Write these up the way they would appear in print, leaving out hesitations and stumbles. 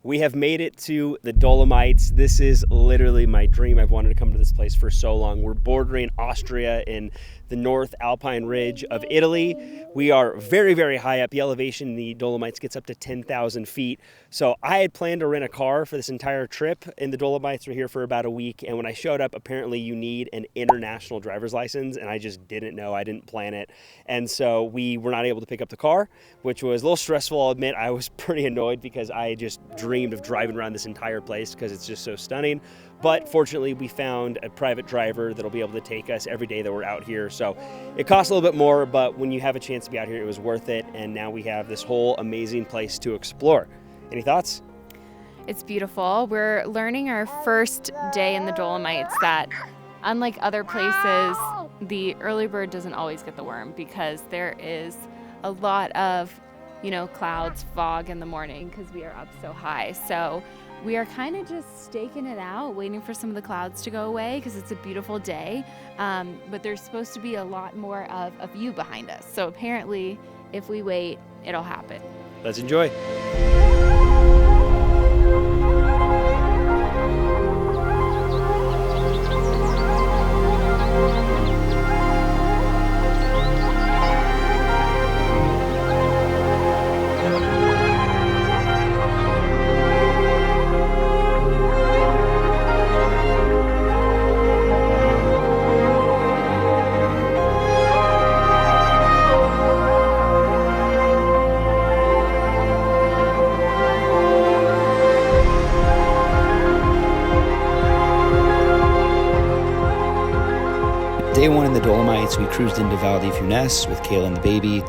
We have made it to the Dolomites. This is literally my dream. I've wanted to come to this place for so long. We're bordering Austria in the North Alpine Ridge of Italy. We are very, very high up. The elevation in the Dolomites gets up to 10,000 feet. So I had planned to rent a car for this entire trip in the Dolomites. We're here for about a week. And when I showed up, apparently you need an international driver's license. And I just didn't know. I didn't plan it. And so we were not able to pick up the car, which was a little stressful, I'll admit. I was pretty annoyed because I just dreamed of driving around this entire place because it's just so stunning. But fortunately, we found a private driver that'll be able to take us every day that we're out here. So it costs a little bit more, but when you have a chance to be out here, it was worth it. And now we have this whole amazing place to explore. Any thoughts? It's beautiful. We're learning our first day in the Dolomites that unlike other places, the early bird doesn't always get the worm because there is a lot of, clouds, fog in the morning because we are up so high. So we are kind of just staking it out, waiting for some of the clouds to go away because it's a beautiful day. But there's supposed to be a lot more of a view behind us. So apparently, if we wait, it'll happen. Let's enjoy. Day one in the Dolomites, we cruised into Val di Funes with Kayla and the baby.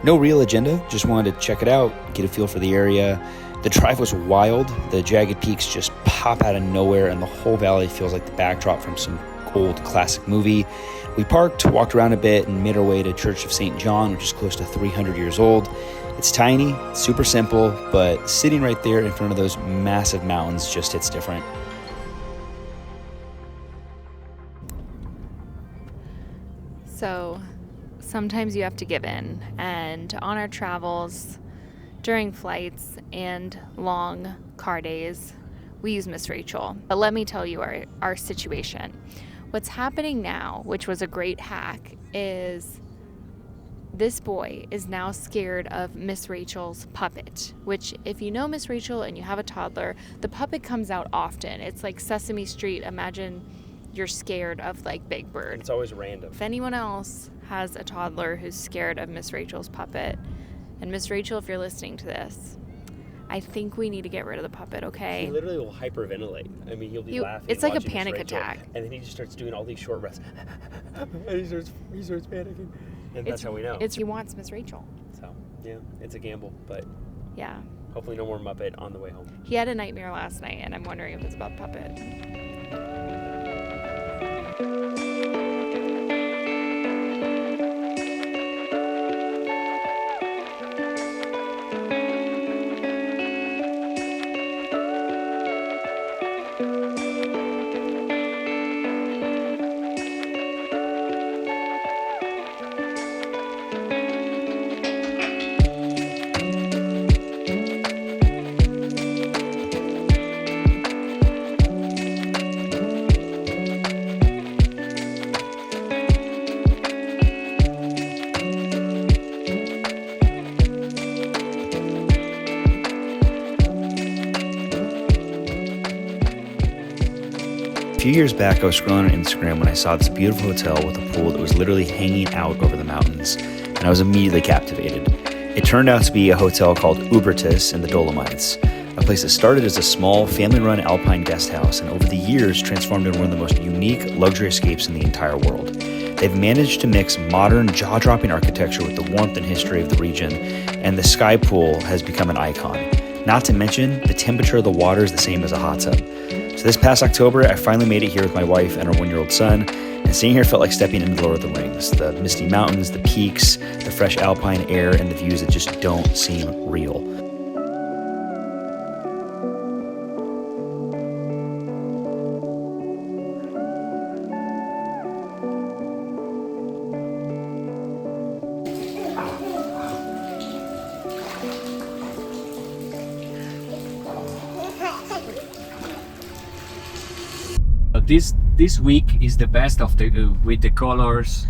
No real agenda, just wanted to check it out, get a feel for the area. The drive was wild. The jagged peaks just pop out of nowhere, and the whole valley feels like the backdrop from some old classic movie. We parked, walked around a bit, and made our way to Church of St. John, which is close to 300 years old. It's tiny, super simple, but sitting right there in front of those massive mountains just hits different. So sometimes you have to give in, and on our travels, during flights and long car days, we use Miss Rachel. But let me tell you our situation. What's happening now, which was a great hack, is this boy is now scared of Miss Rachel's puppet, which if you know Miss Rachel and you have a toddler, the puppet comes out often. It's like Sesame Street. Imagine you're scared of like Big Bird. It's always random. If anyone else has a toddler who's scared of Miss Rachel's puppet, and Miss Rachel, if you're listening to this, I think we need to get rid of the puppet, okay? He literally will hyperventilate. I mean, he'll be laughing. It's like a watching Miss panic Rachel, attack. And then he just starts doing all these short rests. And he starts panicking. And that's how we know. He wants Miss Rachel. So, yeah, it's a gamble. But Yeah. hopefully no more Muppet on the way home. He had a nightmare last night, and I'm wondering if it's about the puppet. A few years back, I was scrolling on Instagram when I saw this beautiful hotel with a pool that was literally hanging out over the mountains, and I was immediately captivated. It turned out to be a hotel called Ubertis in the Dolomites, a place that started as a small, family-run alpine guest house and over the years transformed into one of the most unique luxury escapes in the entire world. They've managed to mix modern, jaw-dropping architecture with the warmth and history of the region, and the sky pool has become an icon. Not to mention, the temperature of the water is the same as a hot tub. So this past October, I finally made it here with my wife and our 1-year-old son, and staying here felt like stepping into the Lord of the Rings. The misty mountains, the peaks, the fresh alpine air, and the views that just don't seem real. this week is the best of the with the colors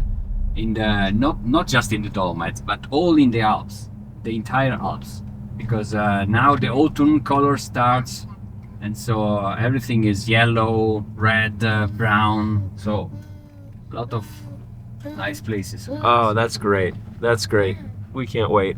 in the not just in the Dolomites, but all in the Alps, the entire Alps, because now the autumn color starts, and so everything is yellow, red, brown. So a lot of nice places. Oh, that's great. That's great. We can't wait.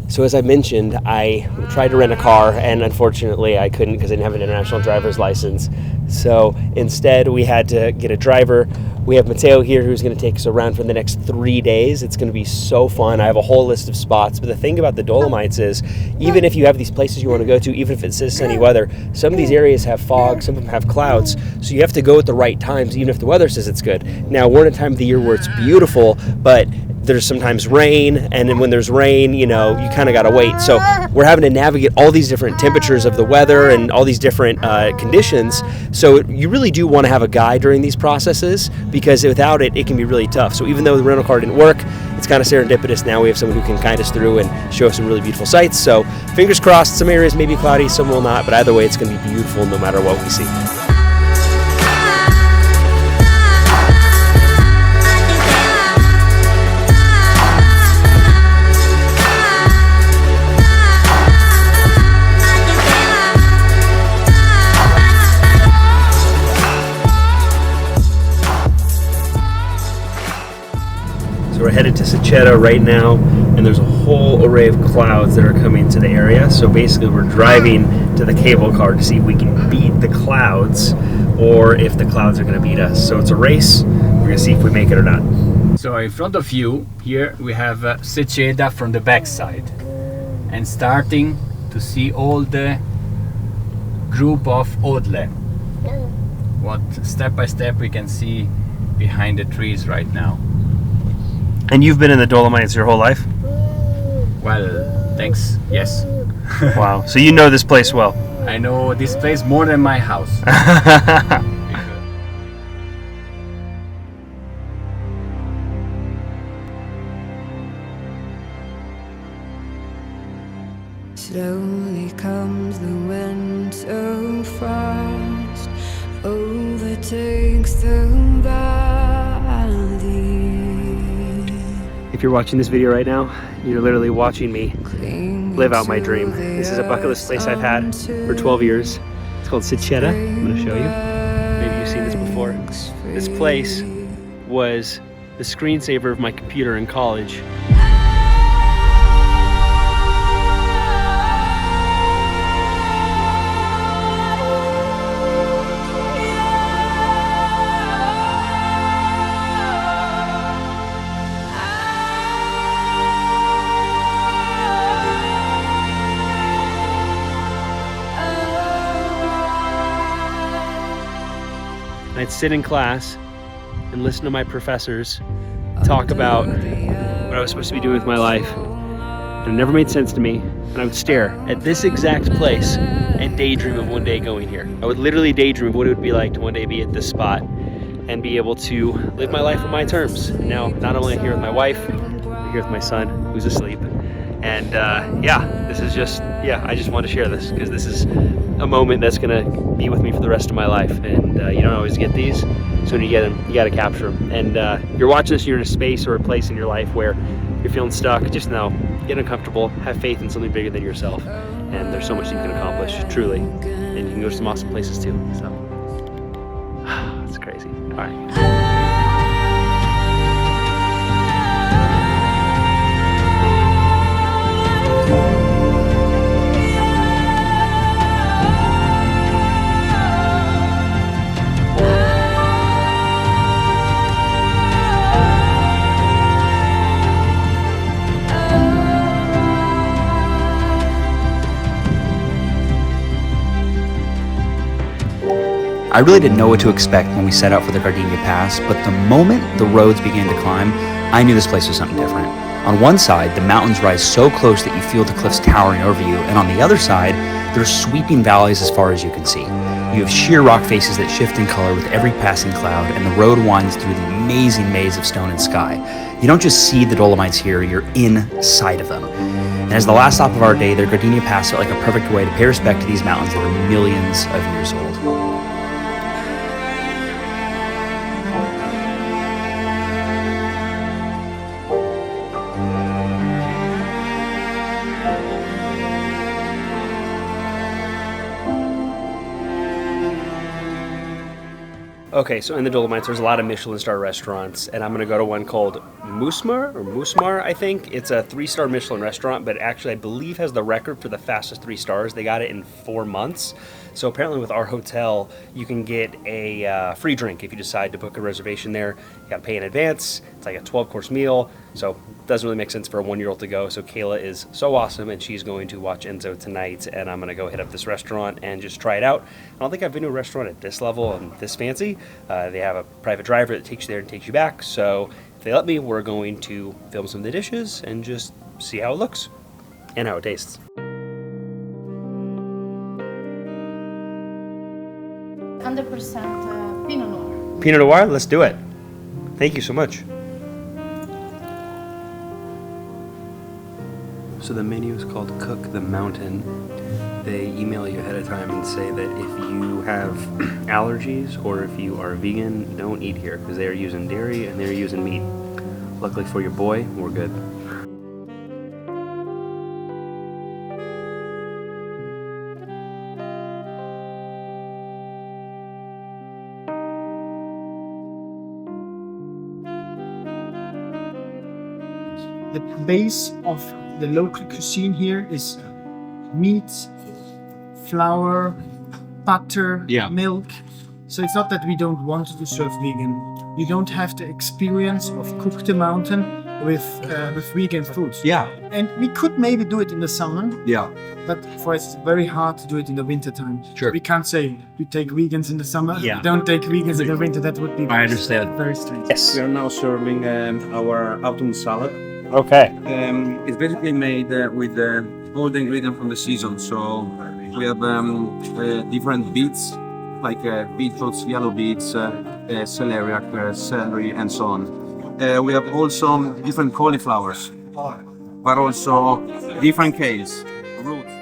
So as I mentioned, I tried to rent a car, and unfortunately I couldn't because I didn't have an international driver's license. So instead we had to get a driver. We have Matteo here who's going to take us around for the next 3 days. It's going to be so fun. I have a whole list of spots. But the thing about the Dolomites is, even if you have these places you want to go to, even if it says sunny weather, some of these areas have fog, some of them have clouds. So you have to go at the right times, even if the weather says it's good. Now, we're in a time of the year where it's beautiful, but there's sometimes rain, and then when there's rain, you kind of got to wait. So we're having to navigate all these different temperatures of the weather and all these different conditions. So you really do want to have a guide during these processes, because without it, it can be really tough. So even though the rental car didn't work, it's kind of serendipitous. Now we have someone who can guide us through and show us some really beautiful sights. So fingers crossed, some areas may be cloudy, some will not, but either way, it's going to be beautiful no matter what we see. So we're headed to Secheta right now, and there's a whole array of clouds that are coming to the area. So basically we're driving to the cable car to see if we can beat the clouds or if the clouds are going to beat us. So it's a race. We're going to see if we make it or not. So in front of you here we have Secheta from the back side, and starting to see all the group of Odle. What step by step we can see behind the trees right now. And you've been in the Dolomites your whole life? Well, thanks, yes. Wow, so you know this place well. I know this place more than my house. Slowly comes the wind so fast, overtakes the valley. If you're watching this video right now, you're literally watching me live out my dream. This is a bucket list place I've had for 12 years. It's called Secheta. I'm going to show you. Maybe you've seen this before. This place was the screensaver of my computer in college. I'd sit in class and listen to my professors talk about what I was supposed to be doing with my life. And it never made sense to me. And I would stare at this exact place and daydream of one day going here. I would literally daydream of what it would be like to one day be at this spot and be able to live my life on my terms. And now, not only am I here with my wife, I'm here with my son who's asleep. And this is just, I just want to share this because this is a moment that's going to be with me for the rest of my life. And you don't always get these. So when you get them, you got to capture them. And if you're watching this, you're in a space or a place in your life where you're feeling stuck, just know, get uncomfortable, have faith in something bigger than yourself. And there's so much you can accomplish, truly. And you can go to some awesome places too. So it's crazy. All right. I really didn't know what to expect when we set out for the Gardenia Pass, but the moment the roads began to climb, I knew this place was something different. On one side, the mountains rise so close that you feel the cliffs towering over you, and on the other side, there's sweeping valleys as far as you can see. You have sheer rock faces that shift in color with every passing cloud, and the road winds through the amazing maze of stone and sky. You don't just see the Dolomites here, you're inside of them. And as the last stop of our day, the Gardenia Pass felt like a perfect way to pay respect to these mountains that are millions of years old. Okay, so in the Dolomites, there's a lot of Michelin star restaurants, and I'm going to go to one called Musmar, I think. It's a 3-star Michelin restaurant, but actually I believe has the record for the fastest 3 stars. They got it in 4 months. So apparently with our hotel, you can get a free drink if you decide to book a reservation there. You got to pay in advance. It's like a 12-course meal, so it doesn't really make sense for a 1-year-old to go. So Kayla is so awesome, and she's going to watch Enzo tonight, and I'm going to go hit up this restaurant and just try it out. I don't think I've been to a restaurant at this level and this fancy. They have a private driver that takes you there and takes you back. So if they let me, we're going to film some of the dishes and just see how it looks and how it tastes. 100% Pinot Noir. Pinot Noir, let's do it. Thank you so much. So the menu is called Cook the Mountain. They email you ahead of time and say that if you have allergies or if you are vegan, don't eat here because they are using dairy and they're using meat. Luckily for your boy, we're good. The base of the local cuisine here is meat, flour, butter, milk. So it's not that we don't want to serve vegan. You don't have the experience of Cook the Mountain with vegan foods. Yeah. And we could maybe do it in the summer, Yeah. but for us it's very hard to do it in the winter time. Sure. We can't say we take vegans in the summer, Yeah. don't take vegans in the winter. That would be I understand. very strange. Yes. We are now serving our autumn salad. Okay. It's basically made with all the ingredients from the season. So we have different beets, like beetroots, yellow beets, celeriac, celery, and so on. We have also different cauliflowers, but also different kales, roots.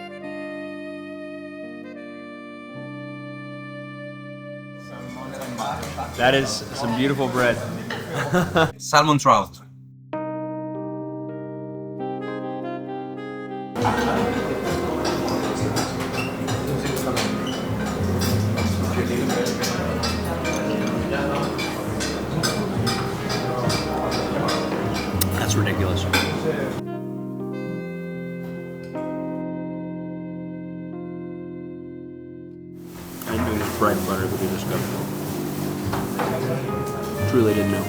That is some beautiful bread. Salmon trout. That's ridiculous. I didn't know this bread and butter would be this good. Truly didn't know.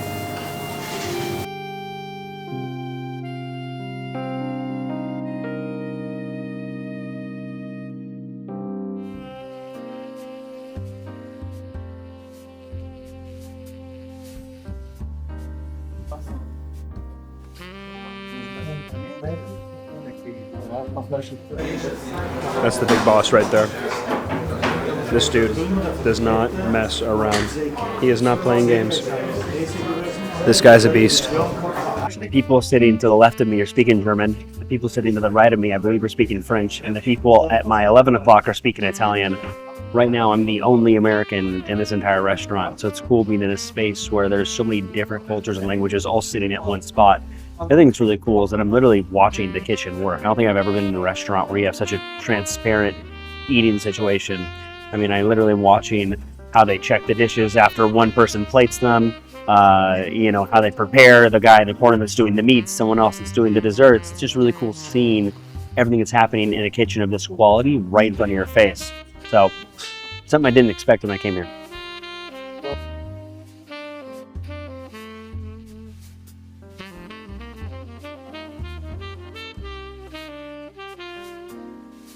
That's the big boss right there. This dude does not mess around. He is not playing games. This guy's a beast. The people sitting to the left of me are speaking German. The people sitting to the right of me, I believe, are speaking French. And the people at my 11 o'clock are speaking Italian. Right now, I'm the only American in this entire restaurant. So it's cool being in a space where there's so many different cultures and languages all sitting at one spot. I think it's really cool is that I'm literally watching the kitchen work. I don't think I've ever been in a restaurant where you have such a transparent eating situation. I mean, I literally am watching how they check the dishes after one person plates them, how they prepare, the guy in the corner that's doing the meats, someone else that's doing the desserts. It's just really cool seeing everything that's happening in a kitchen of this quality right in front of your face. So, something I didn't expect when I came here.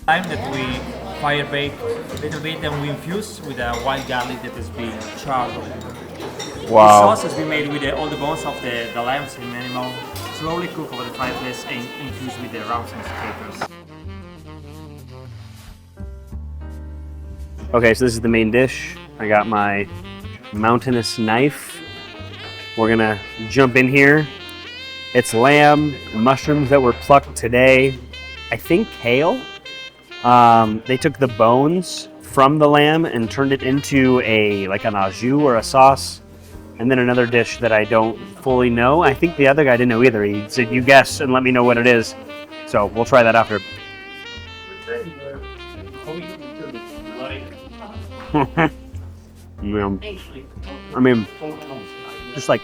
Time that we fire bake a little bit and we infuse with a wild garlic that has been charred. Wow. This sauce has been made with all the bones of the lambs and animal, slowly cooked over the fireplace and infused with the rams and capers. Okay, so this is the main dish. I got my mountainous knife. We're gonna jump in here. It's lamb, mushrooms that were plucked today. I think kale. They took the bones from the lamb and turned it into an au jus or a sauce. And then another dish that I don't fully know. I think the other guy didn't know either. He said, you guess and let me know what it is. So we'll try that after. I mean, just like,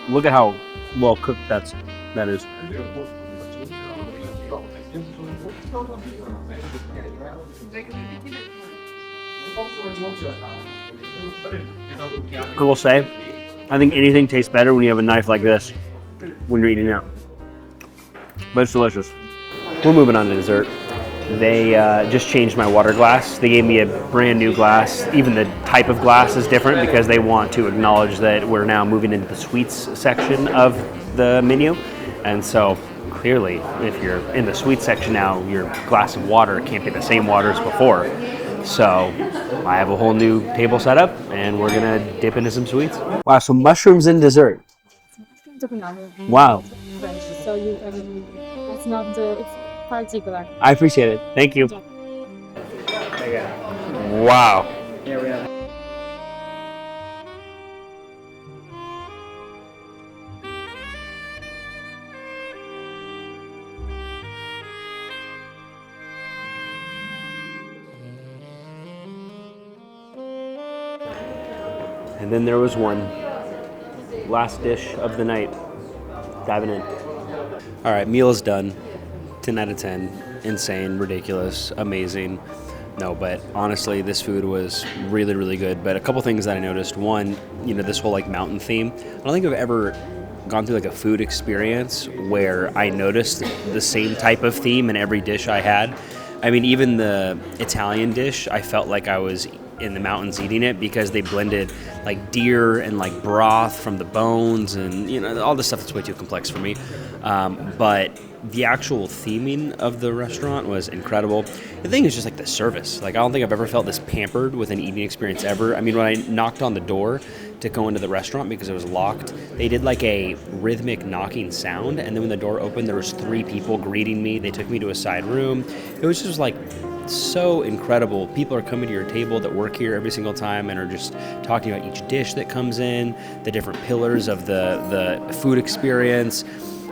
look at how well cooked that is. I will say, I think anything tastes better when you have a knife like this when you're eating out. But it's delicious. We're moving on to dessert. They just changed my water glass. They gave me a brand new glass. Even the type of glass is different because they want to acknowledge that we're now moving into the sweets section of the menu. And so clearly, if you're in the sweet section now, your glass of water can't be the same water as before. So I have a whole new table set up, and we're gonna dip into some sweets. Wow, so mushrooms in dessert. Wow. So it's not it's particular. I appreciate it. Thank you. Wow. And then there was one last dish of the night. Diving in. All right, meal is done. 10 out of 10. Insane, ridiculous, amazing. No, but honestly, this food was really, really good. But a couple things that I noticed. One, this whole like mountain theme. I don't think I've ever gone through like a food experience where I noticed the same type of theme in every dish I had. I mean, even the Italian dish, I felt like I was in the mountains eating it because they blended like deer and like broth from the bones and all this stuff that's way too complex for me. But the actual theming of the restaurant was incredible. The thing is just like the service. Like I don't think I've ever felt this pampered with an eating experience ever. I mean, when I knocked on the door to go into the restaurant because it was locked, they did like a rhythmic knocking sound, and then when the door opened, there was 3 people greeting me. They took me to a side room. It was just like so incredible. People are coming to your table that work here every single time and are just talking about each dish that comes in, the different pillars of the food experience.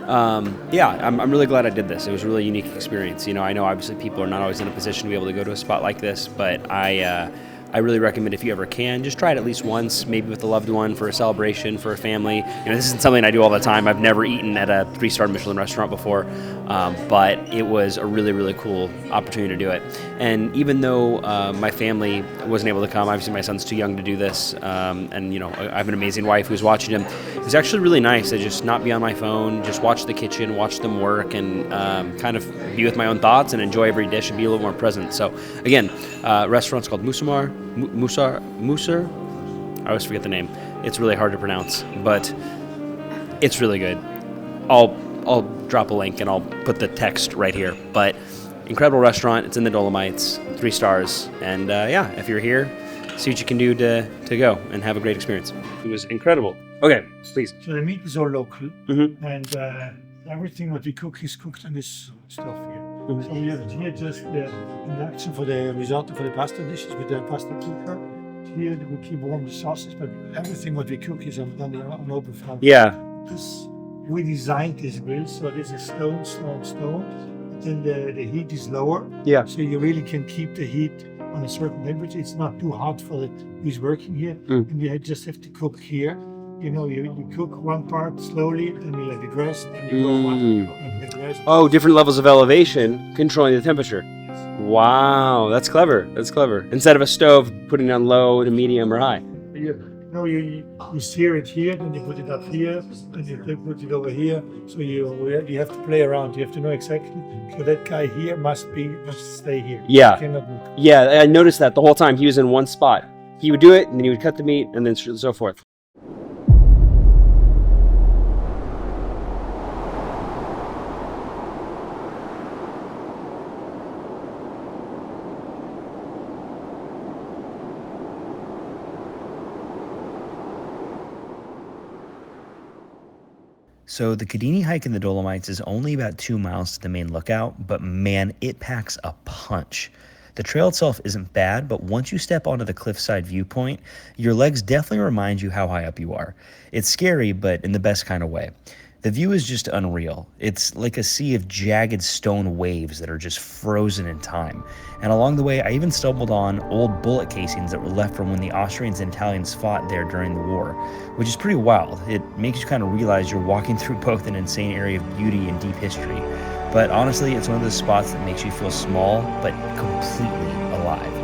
I'm really glad I did this. It was a really unique experience. I know obviously people are not always in a position to be able to go to a spot like this, but I really recommend if you ever can, just try it at least once, maybe with a loved one for a celebration, for a family. This isn't something I do all the time. I've never eaten at a 3-star Michelin restaurant before, but it was a really, really cool opportunity to do it. And even though my family wasn't able to come, obviously my son's too young to do this, and I have an amazing wife who's watching him. It was actually really nice to just not be on my phone, just watch the kitchen, watch them work, and kind of be with my own thoughts and enjoy every dish and be a little more present. So again, restaurant's called Musar. I always forget the name. It's really hard to pronounce, but it's really good. I'll drop a link and I'll put the text right here. But incredible restaurant. It's in the Dolomites, 3 stars. And if you're here, see what you can do to go and have a great experience. It was incredible. Okay, please. So the meat is all local, and everything what we cook is cooked on this stuff here. So we have here just the induction for the risotto, for the pasta dishes with the pasta cooker. Here we keep warm the sauces, but everything what we cook is on open fire. Yeah. We designed this grill, so this is stone. Then the heat is lower. Yeah. So you really can keep the heat on a certain temperature. It's not too hot for who's working here. And you just have to cook here. You cook one part slowly, then you let it rest, and you go one and let it rest. Oh, different levels of elevation, controlling the temperature. Wow, that's clever. Instead of a stove, putting it on low to medium or high. You sear it here, then you put it up here, then you put it over here. So you have to play around. You have to know exactly. So that guy here must stay here. Yeah. He cannot move. Yeah, I noticed that the whole time he was in one spot. He would do it, and then he would cut the meat, and then so forth. So the Cadini hike in the Dolomites is only about 2 miles to the main lookout, but man, it packs a punch. The trail itself isn't bad, but once you step onto the cliffside viewpoint, your legs definitely remind you how high up you are. It's scary, but in the best kind of way. The view is just unreal. It's like a sea of jagged stone waves that are just frozen in time. And along the way, I even stumbled on old bullet casings that were left from when the Austrians and Italians fought there during the war, which is pretty wild. It makes you kind of realize you're walking through both an insane area of beauty and deep history. But honestly, it's one of those spots that makes you feel small, but completely alive.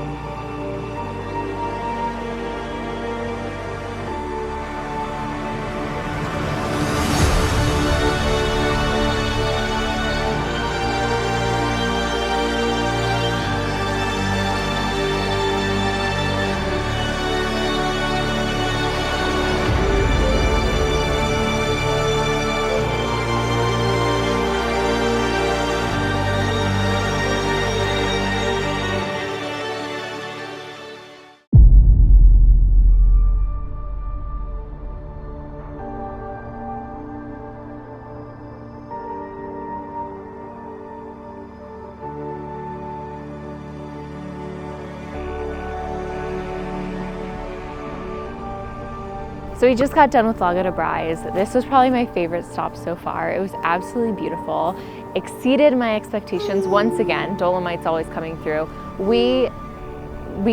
So we just got done with Lago de Brais. This was probably my favorite stop so far. It was absolutely beautiful, exceeded my expectations. Once again, Dolomites always coming through. We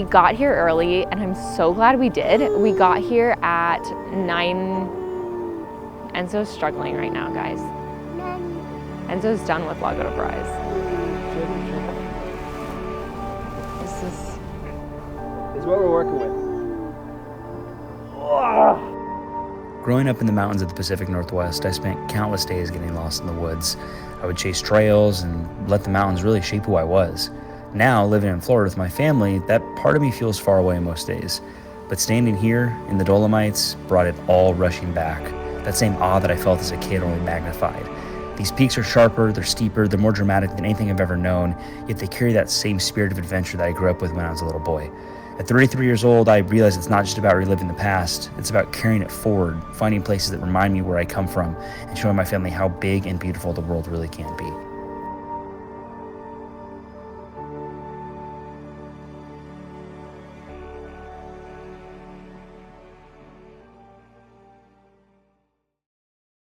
got here early, and I'm so glad we did. We got here at 9. Enzo's struggling right now, guys. Enzo's done with Lago de Brais. This is what we're working with. Growing up in the mountains of the Pacific Northwest, I spent countless days getting lost in the woods. I would chase trails and let the mountains really shape who I was. Now, living in Florida with my family, that part of me feels far away most days. But standing here in the Dolomites brought it all rushing back. That same awe that I felt as a kid, only magnified. These peaks are sharper, they're steeper, they're more dramatic than anything I've ever known, yet they carry that same spirit of adventure that I grew up with when I was a little boy. At 33 years old, I realized it's not just about reliving the past, it's about carrying it forward, finding places that remind me where I come from, and showing my family how big and beautiful the world really can be.